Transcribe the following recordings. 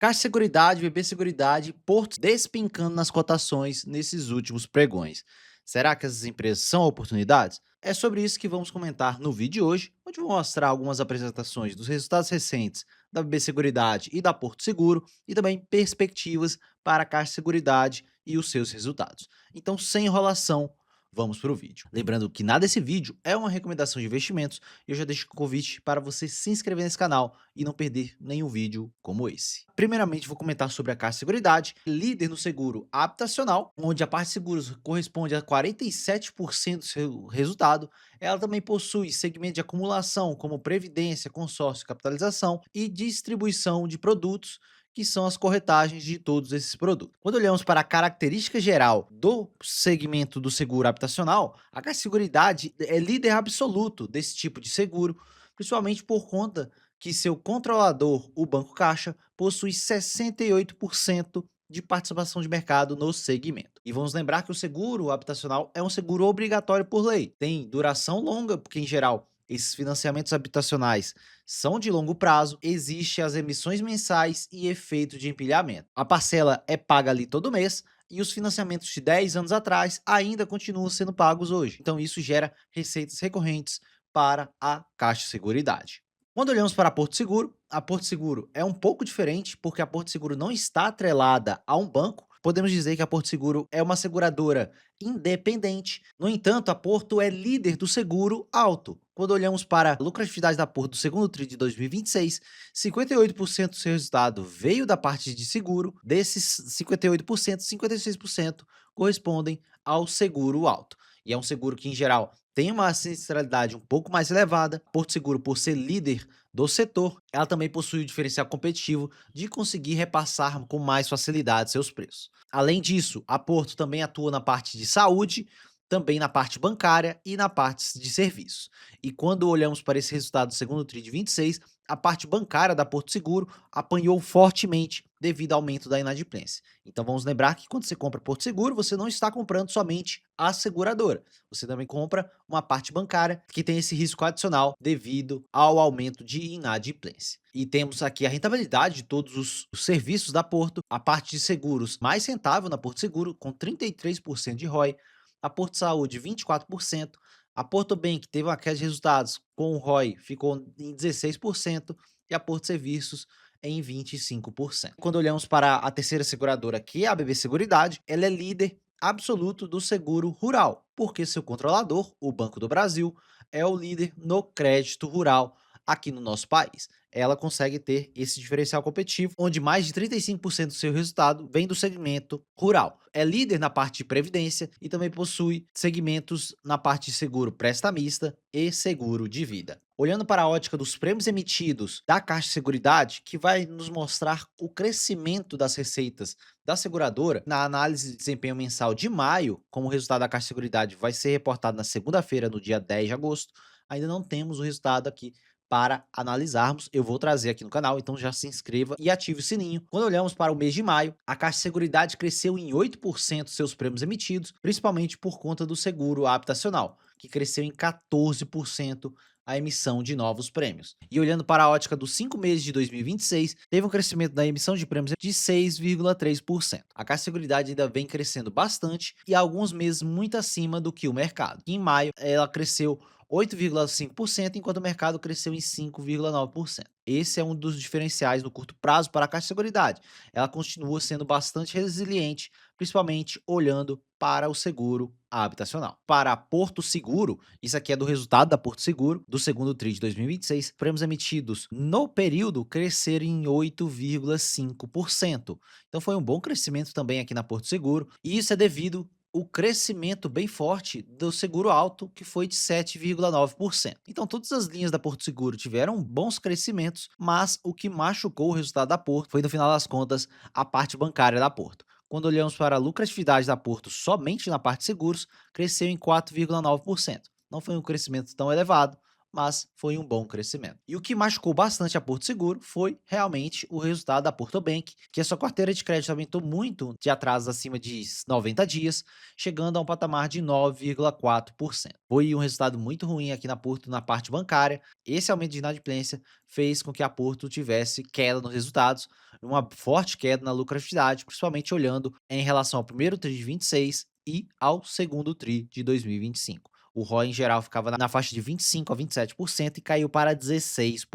Caixa Seguridade, BB Seguridade, Porto despencando nas cotações nesses últimos pregões. Será que essas empresas são oportunidades? É sobre isso que vamos comentar no vídeo de hoje, onde vou mostrar algumas apresentações dos resultados recentes da BB Seguridade e da Porto Seguro e também perspectivas para a Caixa Seguridade e os seus resultados. Então, sem enrolação, vamos para o vídeo. Lembrando que nada desse vídeo é uma recomendação de investimentos e eu já deixo o convite para você se inscrever nesse canal e não perder nenhum vídeo como esse. Primeiramente, vou comentar sobre a Caixa Seguridade, líder no seguro habitacional, onde a parte de seguros corresponde a 47% do seu resultado. Ela também possui segmento de acumulação, como previdência, consórcio, capitalização e distribuição de produtos, que são as corretagens de todos esses produtos. Quando olhamos para a característica geral do segmento do seguro habitacional, a Caixa Seguridade é líder absoluto desse tipo de seguro, principalmente por conta que seu controlador, o Banco Caixa, possui 68% de participação de mercado no segmento. E vamos lembrar que o seguro habitacional é um seguro obrigatório por lei. Tem duração longa, porque em geral esses financiamentos habitacionais são de longo prazo, existe as emissões mensais e efeito de empilhamento. A parcela é paga ali todo mês e os financiamentos de 10 anos atrás ainda continuam sendo pagos hoje. Então isso gera receitas recorrentes para a Caixa Seguridade. Quando olhamos para a Porto Seguro é um pouco diferente, porque a Porto Seguro não está atrelada a um banco. Podemos dizer que a Porto Seguro é uma seguradora independente. No entanto, a Porto é líder do seguro alto. Quando olhamos para a lucratividade da Porto do segundo TRI de 2026, 58% do seu resultado veio da parte de seguro. Desses 58%, 56% correspondem ao seguro alto. E é um seguro que, em geral, tem uma sinistralidade um pouco mais elevada. Porto Seguro, por ser líder do setor, ela também possui o diferencial competitivo de conseguir repassar com mais facilidade seus preços. Além disso, a Porto também atua na parte de saúde, também na parte bancária e na parte de serviços. E quando olhamos para esse resultado do segundo TRI de 26, a parte bancária da Porto Seguro apanhou fortemente devido ao aumento da inadimplência. Então vamos lembrar que quando você compra Porto Seguro, você não está comprando somente a seguradora, você também compra uma parte bancária que tem esse risco adicional devido ao aumento de inadimplência. E temos aqui a rentabilidade de todos os serviços da Porto, a parte de seguros mais rentável na Porto Seguro, com 33% de ROI, a Porto Saúde 24%, a Porto Bank teve uma queda de resultados com o ROI ficou em 16% e a Porto Serviços em 25%. Quando olhamos para a terceira seguradora, que é a BB Seguridade, ela é líder absoluto do seguro rural, porque seu controlador, o Banco do Brasil, é o líder no crédito rural aqui no nosso país. Ela consegue ter esse diferencial competitivo, onde mais de 35% do seu resultado vem do segmento rural. É líder na parte de previdência e também possui segmentos na parte de seguro prestamista e seguro de vida. Olhando para a ótica dos prêmios emitidos da Caixa de Seguridade, que vai nos mostrar o crescimento das receitas da seguradora, na análise de desempenho mensal de maio, como o resultado da Caixa de Seguridade vai ser reportado na segunda-feira, no dia 10 de agosto, ainda não temos o resultado aqui para analisarmos. Eu vou trazer aqui no canal, então já se inscreva e ative o sininho. Quando olhamos para o mês de maio, a Caixa de Seguridade cresceu em 8% seus prêmios emitidos, principalmente por conta do seguro habitacional, que cresceu em 14% a emissão de novos prêmios. E olhando para a ótica dos 5 meses de 2026, teve um crescimento da emissão de prêmios de 6,3%. A Caixa de Seguridade ainda vem crescendo bastante e há alguns meses muito acima do que o mercado. Em maio, ela cresceu 8,5%, enquanto o mercado cresceu em 5,9%. Esse é um dos diferenciais no curto prazo para a Caixa de Seguridade. Ela continua sendo bastante resiliente, principalmente olhando para o seguro habitacional. Para a Porto Seguro, isso aqui é do resultado da Porto Seguro, do segundo TRI de 2026, prêmios emitidos no período cresceram em 8,5%. Então foi um bom crescimento também aqui na Porto Seguro, e isso é devido o crescimento bem forte do seguro alto, que foi de 7,9%. Então, todas as linhas da Porto Seguro tiveram bons crescimentos, mas o que machucou o resultado da Porto foi, no final das contas, a parte bancária da Porto. Quando olhamos para a lucratividade da Porto somente na parte de seguros, cresceu em 4,9%. Não foi um crescimento tão elevado, mas foi um bom crescimento. E o que machucou bastante a Porto Seguro foi realmente o resultado da Porto Bank, que a sua carteira de crédito aumentou muito de atrasos acima de 90 dias, chegando a um patamar de 9,4%. Foi um resultado muito ruim aqui na Porto na parte bancária. Esse aumento de inadimplência fez com que a Porto tivesse queda nos resultados, uma forte queda na lucratividade, principalmente olhando em relação ao primeiro TRI de 26 e ao segundo TRI de 2025. O ROI em geral ficava na faixa de 25 a 27% e caiu para 16%.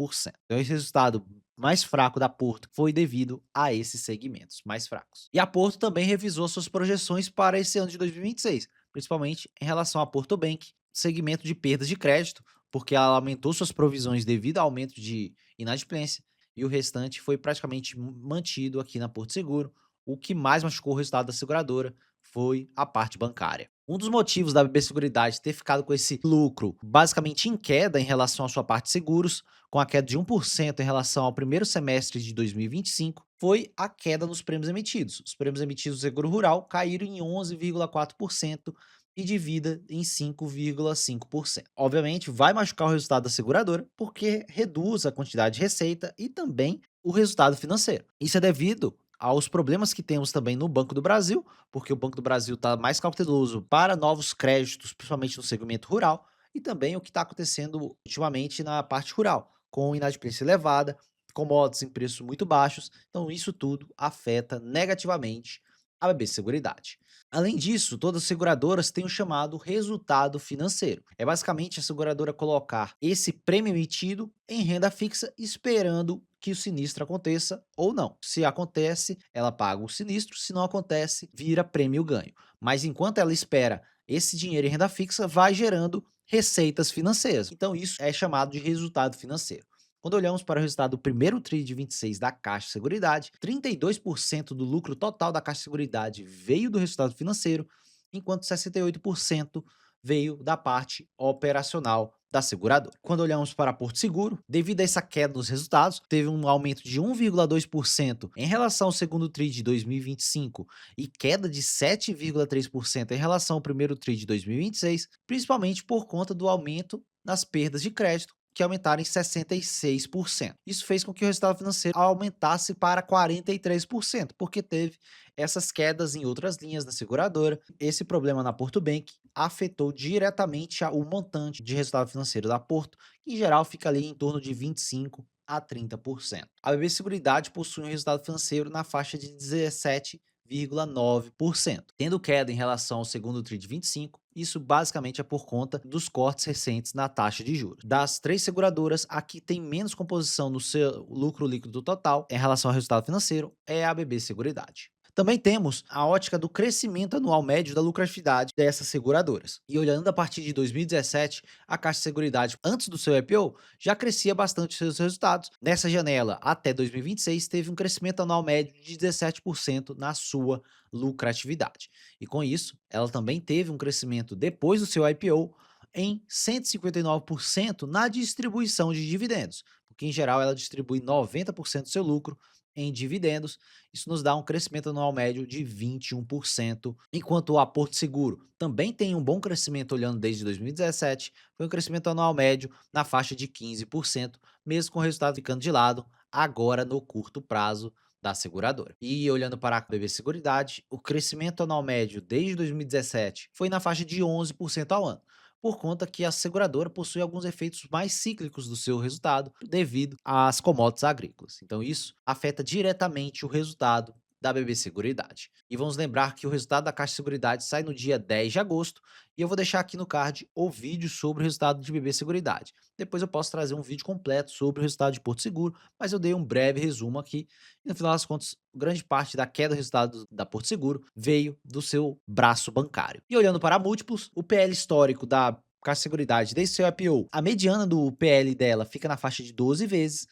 Então esse resultado mais fraco da Porto foi devido a esses segmentos mais fracos. E a Porto também revisou suas projeções para esse ano de 2026, principalmente em relação à Porto Bank, segmento de perdas de crédito, porque ela aumentou suas provisões devido ao aumento de inadimplência e o restante foi praticamente mantido aqui na Porto Seguro. O que mais machucou o resultado da seguradora foi a parte bancária. Um dos motivos da BB Seguridade ter ficado com esse lucro basicamente em queda em relação à sua parte de seguros, com a queda de 1% em relação ao primeiro semestre de 2025, foi a queda nos prêmios emitidos. Os prêmios emitidos do seguro rural caíram em 11,4% e de vida em 5,5%. Obviamente, vai machucar o resultado da seguradora, porque reduz a quantidade de receita e também o resultado financeiro. Isso é devido aos problemas que temos também no Banco do Brasil, porque o Banco do Brasil está mais cauteloso para novos créditos, principalmente no segmento rural, e também o que está acontecendo ultimamente na parte rural, com inadimplência elevada, commodities em preços muito baixos. Então, isso tudo afeta negativamente a BB Seguridade. Além disso, todas as seguradoras têm o chamado resultado financeiro. É basicamente a seguradora colocar esse prêmio emitido em renda fixa, esperando que o sinistro aconteça ou não. Se acontece, ela paga o sinistro, se não acontece, vira prêmio ganho. Mas enquanto ela espera esse dinheiro em renda fixa, vai gerando receitas financeiras. Então, isso é chamado de resultado financeiro. Quando olhamos para o resultado do primeiro TRI de 26 da Caixa Seguridade, 32% do lucro total da Caixa Seguridade veio do resultado financeiro, enquanto 68% veio da parte operacional da seguradora. Quando olhamos para Porto Seguro, devido a essa queda nos resultados, teve um aumento de 1,2% em relação ao segundo TRI de 2025 e queda de 7,3% em relação ao primeiro TRI de 2026, principalmente por conta do aumento nas perdas de crédito, que aumentaram em 66%. Isso fez com que o resultado financeiro aumentasse para 43%, porque teve essas quedas em outras linhas da seguradora. Esse problema na Porto Bank afetou diretamente o montante de resultado financeiro da Porto, que em geral fica ali em torno de 25 a 30%. A BB Seguridade possui um resultado financeiro na faixa de 17,9%, tendo queda em relação ao segundo TRI de 25. Isso basicamente é por conta dos cortes recentes na taxa de juros. Das três seguradoras, a que tem menos composição no seu lucro líquido total em relação ao resultado financeiro é a BB Seguridade. Também temos a ótica do crescimento anual médio da lucratividade dessas seguradoras. E olhando a partir de 2017, a Caixa de Seguridade, antes do seu IPO, já crescia bastante seus resultados. Nessa janela, até 2026, teve um crescimento anual médio de 17% na sua lucratividade. E com isso, ela também teve um crescimento depois do seu IPO em 159% na distribuição de dividendos, porque em geral ela distribui 90% do seu lucro em dividendos. Isso nos dá um crescimento anual médio de 21%, enquanto a Porto Seguro também tem um bom crescimento olhando desde 2017, foi um crescimento anual médio na faixa de 15%, mesmo com o resultado ficando de lado agora no curto prazo da seguradora. E olhando para a BB Seguridade, o crescimento anual médio desde 2017 foi na faixa de 11% ao ano, por conta que a seguradora possui alguns efeitos mais cíclicos do seu resultado devido às commodities agrícolas. Então isso afeta diretamente o resultado da BB Seguridade. E vamos lembrar que o resultado da Caixa de Seguridade sai no dia 10 de agosto e eu vou deixar aqui no card o vídeo sobre o resultado de BB Seguridade. Depois eu posso trazer um vídeo completo sobre o resultado de Porto Seguro, mas eu dei um breve resumo aqui e no final das contas, grande parte da queda do resultado da Porto Seguro veio do seu braço bancário. E olhando para múltiplos, o PL histórico da Caixa de Seguridade desde seu IPO, a mediana do PL dela fica na faixa de 12 vezes.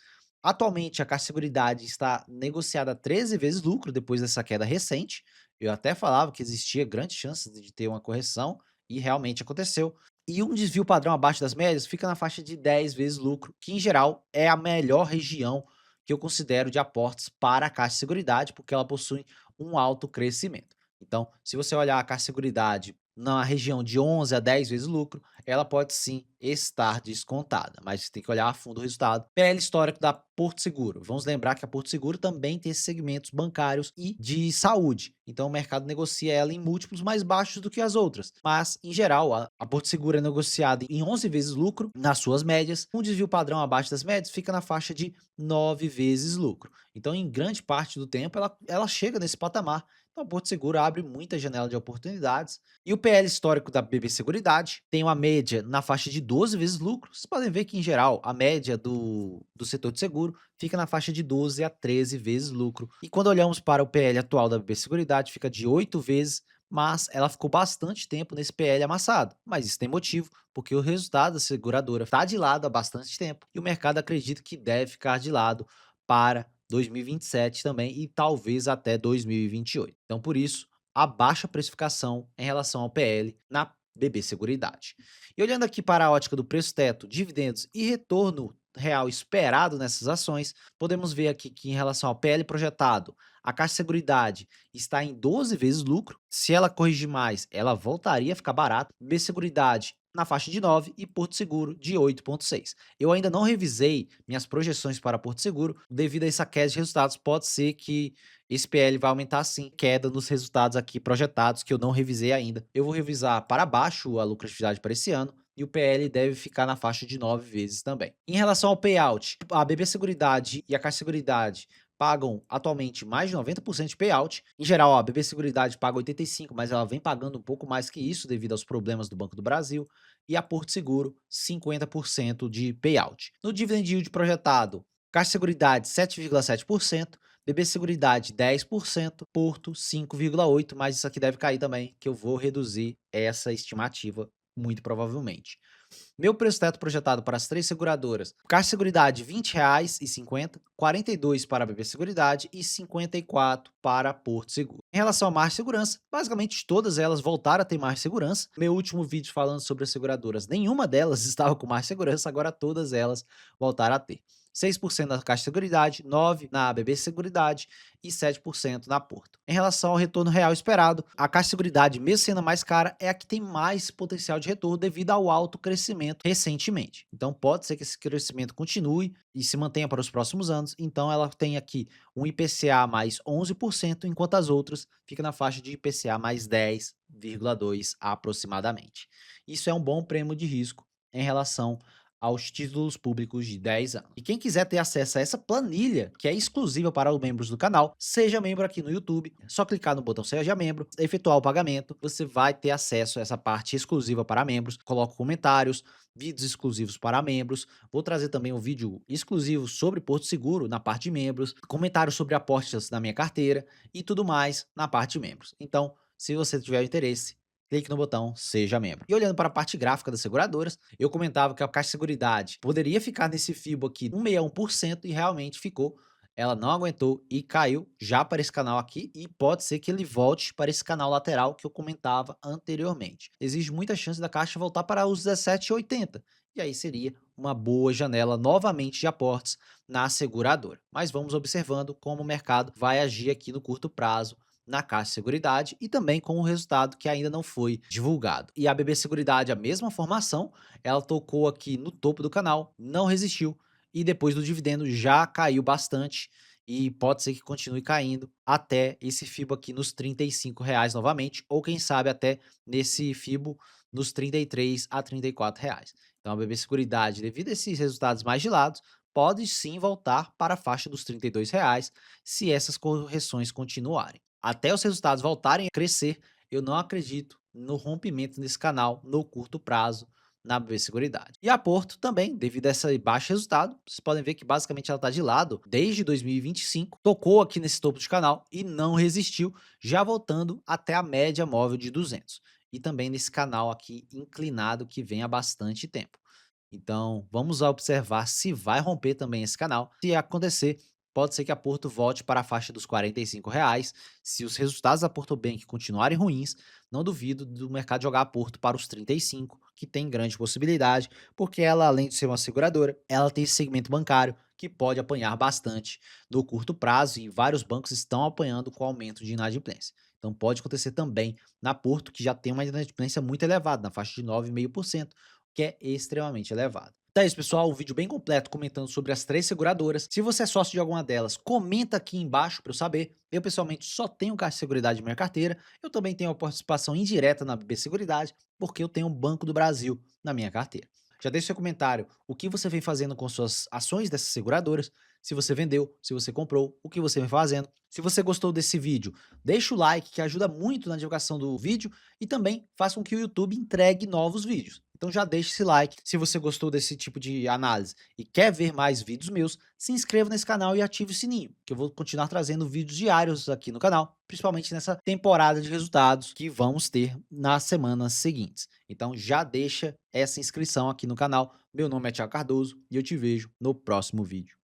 Atualmente, a Caixa de Seguridade está negociada a 13 vezes lucro depois dessa queda recente. Eu até falava que existia grandes chances de ter uma correção e realmente aconteceu. E um desvio padrão abaixo das médias fica na faixa de 10 vezes lucro, que em geral é a melhor região que eu considero de aportes para a Caixa de Seguridade, porque ela possui um alto crescimento. Então, se você olhar a Caixa de Seguridade na região de 11 a 10 vezes lucro, ela pode sim estar descontada, mas você tem que olhar a fundo o resultado. PL histórico da Porto Seguro. Vamos lembrar que a Porto Seguro também tem esses segmentos bancários e de saúde. Então o mercado negocia ela em múltiplos mais baixos do que as outras. Mas, em geral, a Porto Seguro é negociada em 11 vezes lucro nas suas médias. Um desvio padrão abaixo das médias fica na faixa de 9 vezes lucro. Então, em grande parte do tempo, ela chega nesse patamar. Então, a Porto Seguro abre muita janela de oportunidades. E o PL histórico da BB Seguridade tem uma média na faixa de 12 vezes lucro. Vocês podem ver que, em geral, a média do setor de seguro fica na faixa de 12 a 13 vezes lucro. E quando olhamos para o PL atual da BB Seguridade, fica de 8 vezes, mas ela ficou bastante tempo nesse PL amassado. Mas isso tem motivo, porque o resultado da seguradora está de lado há bastante tempo e o mercado acredita que deve ficar de lado para 2027 também e talvez até 2028. Então, por isso, a baixa precificação em relação ao PL na BB Seguridade. E olhando aqui para a ótica do preço teto, dividendos e retorno real esperado nessas ações, podemos ver aqui que em relação ao PL projetado, a Caixa Seguridade está em 12 vezes lucro. Se ela corrigir mais, ela voltaria a ficar barata. B Seguridade na faixa de 9 e Porto Seguro de 8,6. Eu ainda não revisei minhas projeções para Porto Seguro, devido a essa queda de resultados, pode ser que esse PL vai aumentar sim, queda nos resultados aqui projetados, que eu não revisei ainda. Eu vou revisar para baixo a lucratividade para esse ano, e o PL deve ficar na faixa de 9 vezes também. Em relação ao payout, a BB Seguridade e a Caixa Seguridade pagam atualmente mais de 90% de payout. Em geral, a BB Seguridade paga 85%, mas ela vem pagando um pouco mais que isso devido aos problemas do Banco do Brasil. E a Porto Seguro, 50% de payout. No dividend yield projetado, Caixa Seguridade 7,7%, BB Seguridade 10%, Porto 5,8%, mas isso aqui deve cair também, que eu vou reduzir essa estimativa muito provavelmente. Meu preço teto projetado para as três seguradoras: Caixa Seguridade R$ 20,50, 42 para a BB Seguridade e 54 para a Porto Seguro. Em relação à margem de segurança, basicamente todas elas voltaram a ter margem de segurança. Meu último vídeo falando sobre as seguradoras, nenhuma delas estava com margem de segurança, agora todas elas voltaram a ter. 6% na Caixa Seguridade, 9% na BB Seguridade e 7% na Porto. Em relação ao retorno real esperado, a Caixa Seguridade, mesmo sendo a mais cara, é a que tem mais potencial de retorno devido ao alto crescimento recentemente. Então pode ser que esse crescimento continue e se mantenha para os próximos anos. Então ela tem aqui um IPCA mais 11%, enquanto as outras ficam na faixa de IPCA mais 10,2% aproximadamente. Isso é um bom prêmio de risco em relação aos títulos públicos de 10 anos. E quem quiser ter acesso a essa planilha, que é exclusiva para os membros do canal, seja membro aqui no YouTube. É só clicar no botão Seja Membro, efetuar o pagamento, você vai ter acesso a essa parte exclusiva para membros. Coloco comentários, vídeos exclusivos para membros. Vou trazer também um vídeo exclusivo sobre Porto Seguro na parte de membros, comentários sobre apostas na minha carteira e tudo mais na parte de membros. Então, se você tiver interesse, clique no botão Seja Membro. E olhando para a parte gráfica das seguradoras, eu comentava que a Caixa Seguridade poderia ficar nesse FIBO aqui 161% e realmente ficou. Ela não aguentou e caiu já para esse canal aqui e pode ser que ele volte para esse canal lateral que eu comentava anteriormente. Existe muita chance da Caixa voltar para os 17,80 e aí seria uma boa janela novamente de aportes na seguradora. Mas vamos observando como o mercado vai agir aqui no curto prazo na Caixa Seguridade e também com o resultado que ainda não foi divulgado. E a BB Seguridade, a mesma formação, ela tocou aqui no topo do canal, não resistiu e depois do dividendo já caiu bastante e pode ser que continue caindo até esse FIBO aqui nos R$ 35 novamente, ou quem sabe até nesse FIBO nos R$ 33 a R$ 34. Então a BB Seguridade, devido a esses resultados mais gelados, pode sim voltar para a faixa dos R$ 32 se essas correções continuarem. Até os resultados voltarem a crescer, eu não acredito no rompimento nesse canal no curto prazo na BB Seguridade. E a Porto também, devido a esse baixo resultado, vocês podem ver que basicamente ela está de lado desde 2025, tocou aqui nesse topo de canal e não resistiu, já voltando até a média móvel de 200. E também nesse canal aqui inclinado que vem há bastante tempo. Então, vamos observar se vai romper também esse canal. Se acontecer, pode ser que a Porto volte para a faixa dos R$ 45. Se os resultados da Porto Bank continuarem ruins, não duvido do mercado jogar a Porto para os 35, que tem grande possibilidade, porque ela, além de ser uma seguradora, ela tem esse segmento bancário que pode apanhar bastante no curto prazo e vários bancos estão apanhando com o aumento de inadimplência. Então pode acontecer também na Porto, que já tem uma inadimplência muito elevada, na faixa de 9,5%, que é extremamente elevado. Então é isso, pessoal, um vídeo bem completo comentando sobre as 3 seguradoras. Se você é sócio de alguma delas, comenta aqui embaixo para eu saber. Eu, pessoalmente, só tenho Caixa Seguridade em minha carteira. Eu também tenho a participação indireta na BB Seguridade, porque eu tenho o Banco do Brasil na minha carteira. Já deixe seu comentário o que você vem fazendo com suas ações dessas seguradoras, se você vendeu, se você comprou, o que você vem fazendo. Se você gostou desse vídeo, deixa o like que ajuda muito na divulgação do vídeo e também faz com que o YouTube entregue novos vídeos. Então já deixa esse like. Se você gostou desse tipo de análise e quer ver mais vídeos meus, se inscreva nesse canal e ative o sininho, que eu vou continuar trazendo vídeos diários aqui no canal, principalmente nessa temporada de resultados que vamos ter nas semanas seguintes. Então já deixa essa inscrição aqui no canal. Meu nome é Thiago Cardoso e eu te vejo no próximo vídeo.